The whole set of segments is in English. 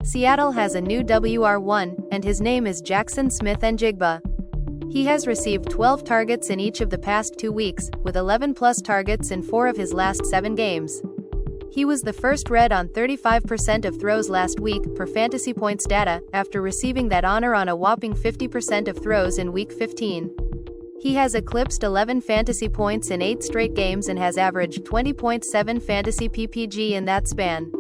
Seattle has a new WR1, and his name is Jaxon Smith-Njigba. He has received 12 targets in each of the past 2 weeks, with 11-plus targets in 4 of his last 7 games. He was the first Red on 35% of throws last week, per Fantasy Points data, after receiving that honor on a whopping 50% of throws in Week 15. He has eclipsed 11 fantasy points in 8 straight games and has averaged 20.7 fantasy PPG in that span.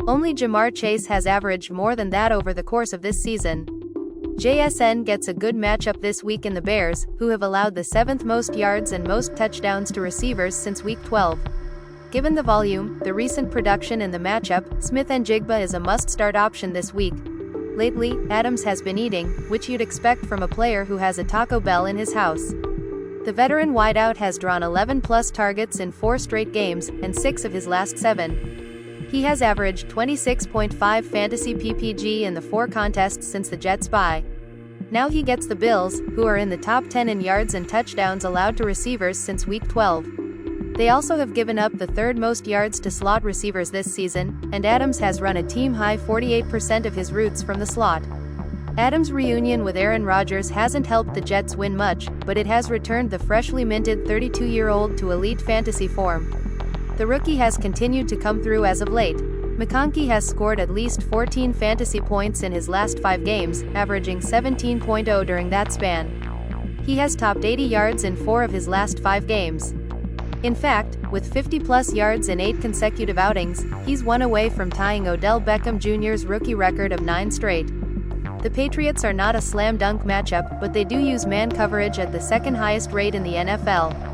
Only Ja'Marr Chase has averaged more than that over the course of this season. JSN gets a good matchup this week in the Bears, who have allowed the 7th most yards and most touchdowns to receivers since Week 12. Given the volume, the recent production and the matchup, Smith-Njigba is a must-start option this week. Lately, Adams has been eating, which you'd expect from a player who has a Taco Bell in his house. The veteran wideout has drawn 11-plus targets in 4 straight games, and 6 of his last 7. He has averaged 26.5 fantasy PPG in the 4 contests since the Jets' bye. Now he gets the Bills, who are in the top 10 in yards and touchdowns allowed to receivers since Week 12. They also have given up the 3rd most yards to slot receivers this season, and Adams has run a team-high 48% of his routes from the slot. Adams' reunion with Aaron Rodgers hasn't helped the Jets win much, but it has returned the freshly minted 32-year-old to elite fantasy form. The rookie has continued to come through as of late. McConkey has scored at least 14 fantasy points in his last 5 games, averaging 17.0 during that span. He has topped 80 yards in 4 of his last 5 games. In fact, with 50-plus yards in 8 consecutive outings, he's 1 away from tying Odell Beckham Jr.'s rookie record of 9 straight. The Patriots are not a slam-dunk matchup, but they do use man coverage at the 2nd highest rate in the NFL.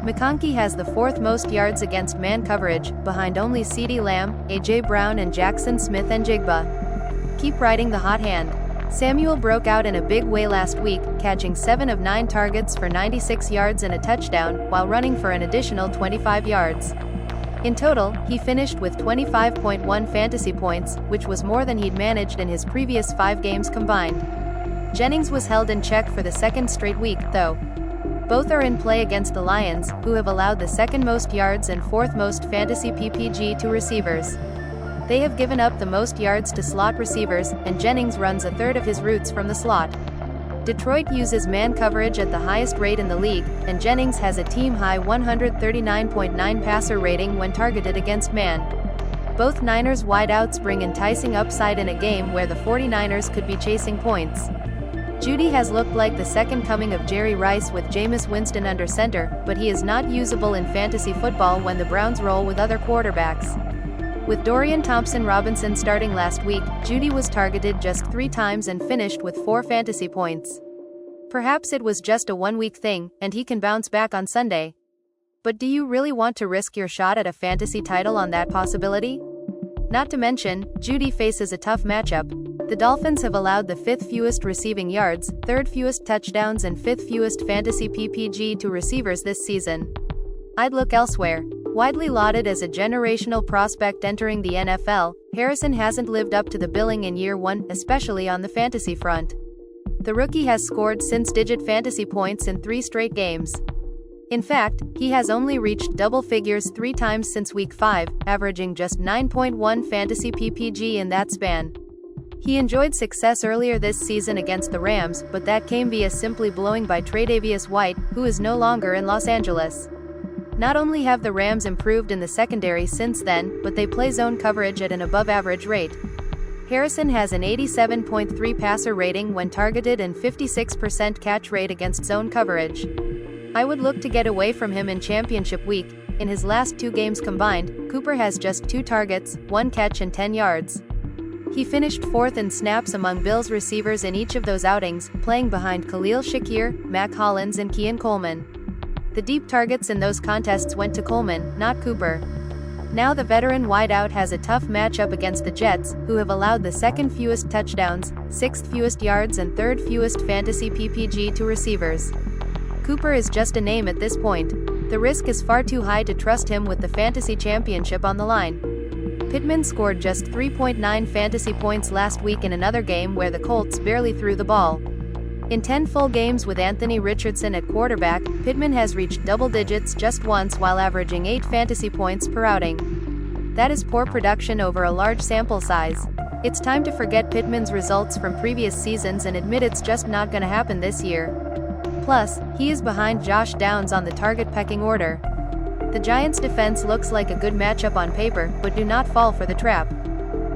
McConkey has the 4th most yards against man coverage, behind only CeeDee Lamb, A.J. Brown and Jaxon Smith-Njigba. Keep riding the hot hand. Samuel broke out in a big way last week, catching 7 of 9 targets for 96 yards and a touchdown, while running for an additional 25 yards. In total, he finished with 25.1 fantasy points, which was more than he'd managed in his previous 5 games combined. Jennings was held in check for the 2nd straight week, though. Both are in play against the Lions, who have allowed the 2nd most yards and 4th most fantasy PPG to receivers. They have given up the most yards to slot receivers, and Jennings runs a 3rd of his routes from the slot. Detroit uses man coverage at the highest rate in the league, and Jennings has a team-high 139.9 passer rating when targeted against man. Both Niners wideouts bring enticing upside in a game where the 49ers could be chasing points. Jeudy has looked like the 2nd coming of Jerry Rice with Jameis Winston under center, but he is not usable in fantasy football when the Browns roll with other quarterbacks. With Dorian Thompson-Robinson starting last week, Jeudy was targeted just 3 times and finished with 4 fantasy points. Perhaps it was just a 1-week thing, and he can bounce back on Sunday. But do you really want to risk your shot at a fantasy title on that possibility? Not to mention, Jeudy faces a tough matchup. The Dolphins have allowed the 5th fewest receiving yards, 3rd fewest touchdowns and 5th fewest fantasy PPG to receivers this season. I'd look elsewhere. Widely lauded as a generational prospect entering the NFL, Harrison hasn't lived up to the billing in year 1, especially on the fantasy front. The rookie has scored single-digit fantasy points in 3 straight games. In fact, he has only reached double figures 3 times since Week 5, averaging just 9.1 fantasy PPG in that span. He enjoyed success earlier this season against the Rams, but that came via simply blowing by Tre'Davious White, who is no longer in Los Angeles. Not only have the Rams improved in the secondary since then, but they play zone coverage at an above-average rate. Harrison has an 87.3 passer rating when targeted and 56% catch rate against zone coverage. I would look to get away from him in championship week. In his last 2 games combined, Cooper has just 2 targets, 1 catch and 10 yards. He finished 4th in snaps among Bills receivers in each of those outings, playing behind Khalil Shakir, Mac Hollins and Keon Coleman. The deep targets in those contests went to Coleman, not Cooper. Now the veteran wideout has a tough matchup against the Jets, who have allowed the 2nd fewest touchdowns, 6th fewest yards and 3rd fewest fantasy PPG to receivers. Cooper is just a name at this point. The risk is far too high to trust him with the fantasy championship on the line. Pittman scored just 3.9 fantasy points last week in another game where the Colts barely threw the ball. In 10 full games with Anthony Richardson at quarterback, Pittman has reached double digits just once while averaging 8 fantasy points per outing. That is poor production over a large sample size. It's time to forget Pittman's results from previous seasons and admit it's just not gonna happen this year. Plus, he is behind Josh Downs on the target pecking order. The Giants' defense looks like a good matchup on paper, but do not fall for the trap.